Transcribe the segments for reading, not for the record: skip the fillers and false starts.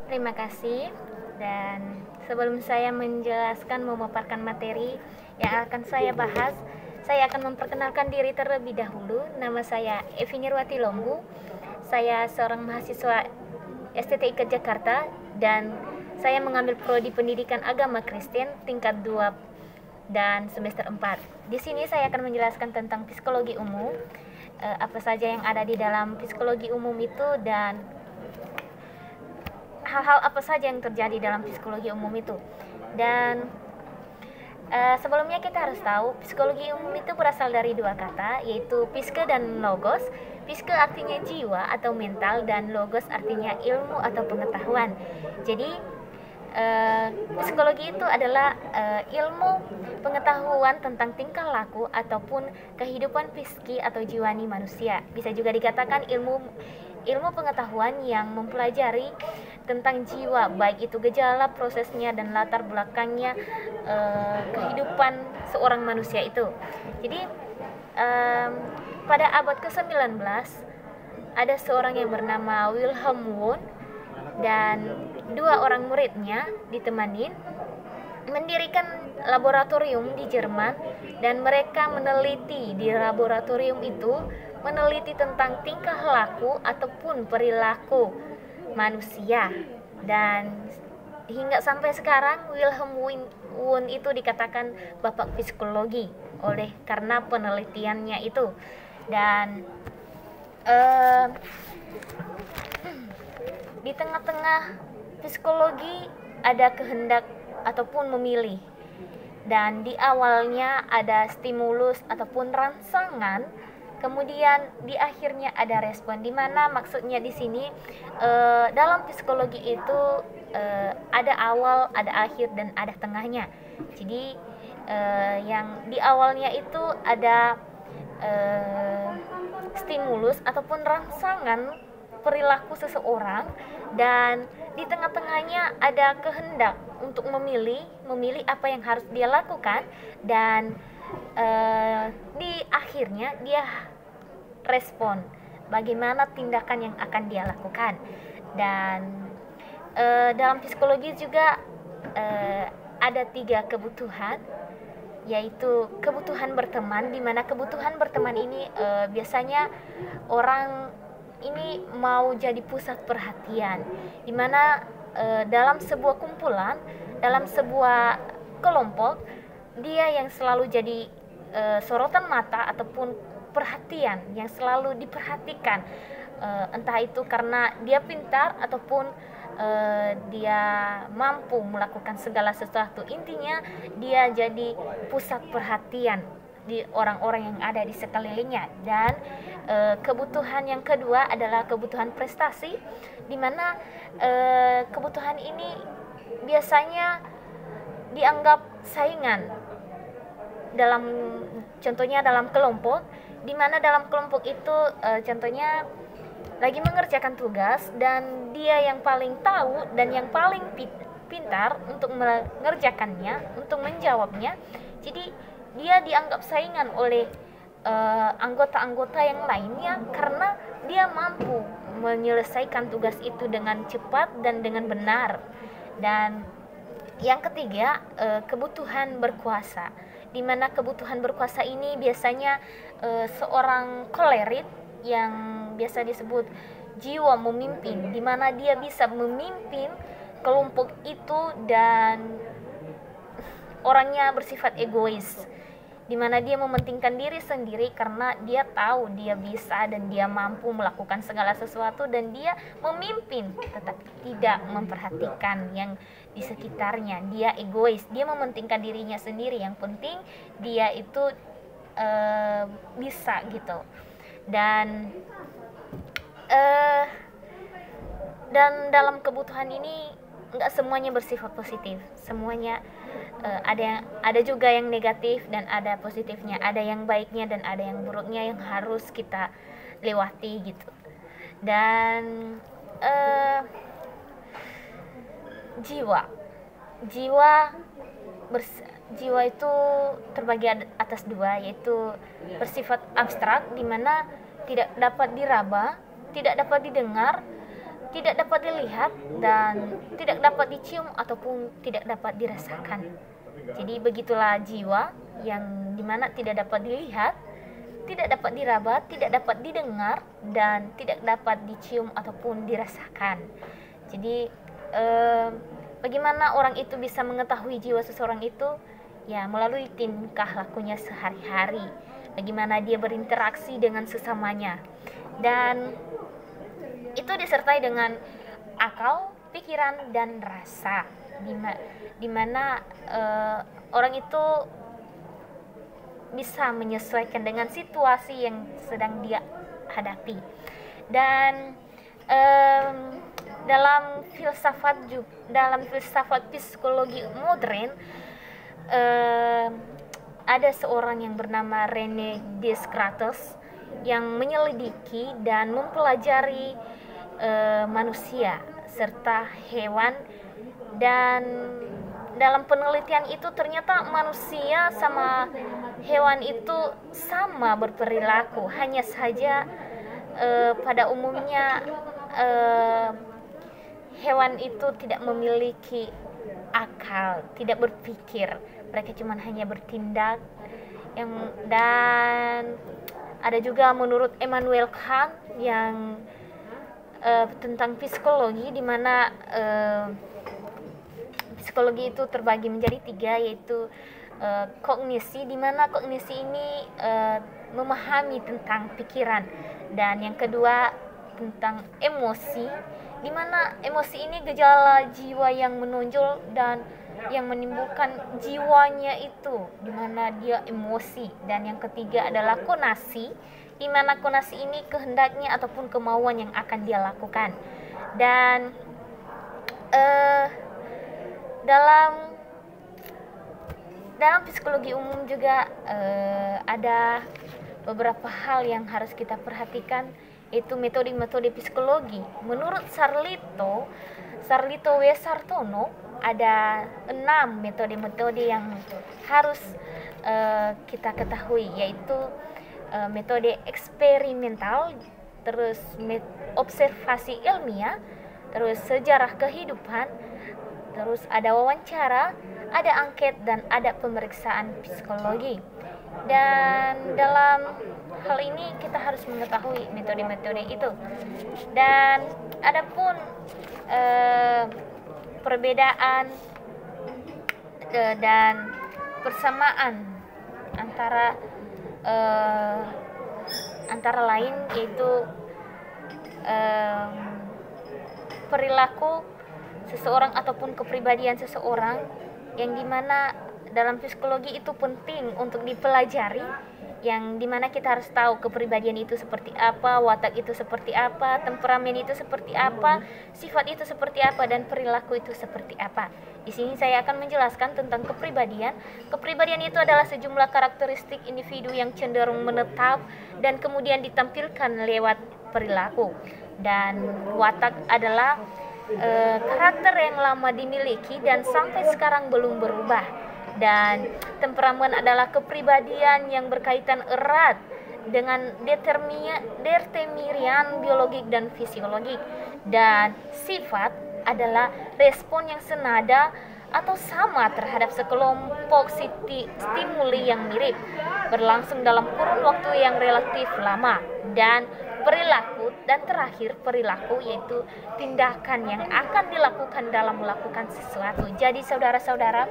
Terima kasih. Dan sebelum saya menjelaskan memaparkan materi yang akan saya bahas, saya akan memperkenalkan diri terlebih dahulu. Nama saya Evi Nirwati Lombu. Saya seorang mahasiswa STTIK Jakarta dan saya mengambil prodi Pendidikan Agama Kristen tingkat 2 dan semester 4. Di sini saya akan menjelaskan tentang psikologi umum, apa saja yang ada di dalam psikologi umum itu, dan hal-hal apa saja yang terjadi dalam psikologi umum itu. Dan sebelumnya kita harus tahu psikologi umum itu berasal dari dua kata, yaitu psike dan logos. Psike artinya jiwa atau mental, dan logos artinya ilmu atau pengetahuan. Jadi psikologi itu adalah ilmu pengetahuan tentang tingkah laku ataupun kehidupan psiki atau jiwani manusia. Bisa juga dikatakan ilmu pengetahuan yang mempelajari tentang jiwa, baik itu gejala, prosesnya, dan latar belakangnya kehidupan seorang manusia itu. Jadi pada abad ke-19 ada seorang yang bernama Wilhelm Wundt dan dua orang muridnya ditemanin mendirikan laboratorium di Jerman, dan mereka meneliti di laboratorium itu, meneliti tentang tingkah laku ataupun perilaku manusia. Dan hingga sampai sekarang Wilhelm Wundt itu dikatakan bapak psikologi oleh karena penelitiannya itu. Dan di tengah-tengah psikologi ada kehendak ataupun memilih, dan di awalnya ada stimulus ataupun rangsangan, kemudian di akhirnya ada respon, di mana maksudnya di sini dalam psikologi itu ada awal, ada akhir, dan ada tengahnya. Jadi yang di awalnya itu ada stimulus ataupun rangsangan perilaku seseorang, dan di tengah-tengahnya ada kehendak untuk memilih apa yang harus dia lakukan, dan di akhirnya dia respon bagaimana tindakan yang akan dia lakukan. Dan dalam psikologi juga ada 3 kebutuhan, yaitu kebutuhan berteman, di mana kebutuhan berteman ini biasanya orang ini mau jadi pusat perhatian, di mana dalam sebuah kumpulan, dalam sebuah kelompok, dia yang selalu jadi sorotan mata ataupun perhatian, yang selalu diperhatikan, entah itu karena dia pintar ataupun dia mampu melakukan segala sesuatu. Intinya dia jadi pusat perhatian di orang-orang yang ada di sekelilingnya. Dan kebutuhan yang kedua adalah kebutuhan prestasi, di mana kebutuhan ini biasanya dianggap saingan contohnya dalam kelompok, di mana dalam kelompok itu contohnya lagi mengerjakan tugas, dan dia yang paling tahu dan yang paling pintar untuk mengerjakannya, untuk menjawabnya. Jadi dia dianggap saingan oleh anggota-anggota yang lainnya karena dia mampu menyelesaikan tugas itu dengan cepat dan dengan benar. Dan yang ketiga, kebutuhan berkuasa, di mana kebutuhan berkuasa ini biasanya seorang kolerit yang biasa disebut jiwa memimpin, di mana dia bisa memimpin kelompok itu, dan orangnya bersifat egois, di mana dia mementingkan diri sendiri karena dia tahu dia bisa dan dia mampu melakukan segala sesuatu, dan dia memimpin tetapi tidak memperhatikan yang di sekitarnya. Dia egois, dia mementingkan dirinya sendiri, yang penting dia itu bisa gitu. Dan dalam kebutuhan ini nggak semuanya bersifat positif, semuanya ada juga yang negatif dan ada positifnya, ada yang baiknya dan ada yang buruknya yang harus kita lewati gitu. Dan jiwa itu terbagi atas 2, yaitu bersifat abstrak, di mana tidak dapat diraba, tidak dapat didengar, tidak dapat dilihat dan tidak dapat dicium ataupun tidak dapat dirasakan. Jadi begitulah jiwa yang dimana tidak dapat dilihat, tidak dapat diraba, tidak dapat didengar, dan tidak dapat dicium ataupun dirasakan. Jadi bagaimana orang itu bisa mengetahui jiwa seseorang itu? Ya, melalui tingkah lakunya sehari-hari. Bagaimana dia berinteraksi dengan sesamanya. Dan itu disertai dengan akal, pikiran, dan rasa. Dimana orang itu bisa menyesuaikan dengan situasi yang sedang dia hadapi. Dan dalam filsafat psikologi modern ada seorang yang bernama René Descartes yang menyelidiki dan mempelajari manusia serta hewan, dan dalam penelitian itu ternyata manusia sama hewan itu sama berperilaku, hanya saja pada umumnya hewan itu tidak memiliki akal, tidak berpikir, mereka cuma hanya bertindak. Dan ada juga menurut Immanuel Kant yang tentang psikologi, di mana psikologi itu terbagi menjadi 3, yaitu kognisi, di mana kognisi ini memahami tentang pikiran, dan yang kedua tentang emosi, di mana emosi ini gejala jiwa yang menonjol dan yang menimbulkan jiwanya itu, di mana dia emosi, dan yang ketiga adalah konasi, di mana konasi ini kehendaknya ataupun kemauan yang akan dia lakukan. Dan dalam psikologi umum juga ada beberapa hal yang harus kita perhatikan, yaitu metode-metode psikologi. Menurut Sarlito W. Sartono, ada 6 metode-metode yang harus kita ketahui, yaitu metode eksperimental, terus observasi ilmiah, terus sejarah kehidupan, terus ada wawancara, ada angket, dan ada pemeriksaan psikologi. Dan dalam hal ini kita harus mengetahui metode-metode itu. Dan adapun perbedaan dan persamaan antara lain, yaitu perilaku seseorang ataupun kepribadian seseorang, yang dimana dalam psikologi itu penting untuk dipelajari, yang dimana kita harus tahu kepribadian itu seperti apa, watak itu seperti apa, temperamen itu seperti apa, sifat itu seperti apa, dan perilaku itu seperti apa. Di sini saya akan menjelaskan tentang kepribadian. Kepribadian itu adalah sejumlah karakteristik individu yang cenderung menetap dan kemudian ditampilkan lewat perilaku. Dan watak adalah karakter yang lama dimiliki dan sampai sekarang belum berubah. Dan temperamen adalah kepribadian yang berkaitan erat dengan determinan biologik dan fisiologik. Dan sifat adalah respon yang senada atau sama terhadap sekelompok stimuli yang mirip, berlangsung dalam kurun waktu yang relatif lama. Dan perilaku, dan terakhir perilaku, yaitu tindakan yang akan dilakukan dalam melakukan sesuatu. Jadi saudara-saudara,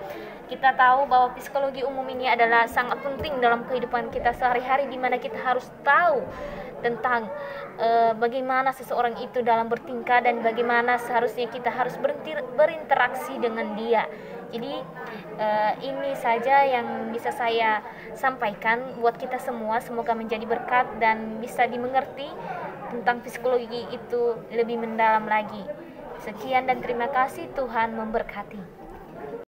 kita tahu bahwa psikologi umum ini adalah sangat penting dalam kehidupan kita sehari-hari, di mana kita harus tahu tentang bagaimana seseorang itu dalam bertingkah dan bagaimana seharusnya kita harus berinteraksi dengan dia. Jadi ini saja yang bisa saya sampaikan buat kita semua. Semoga menjadi berkat dan bisa dimengerti tentang psikologi itu lebih mendalam lagi. Sekian dan terima kasih, Tuhan memberkati.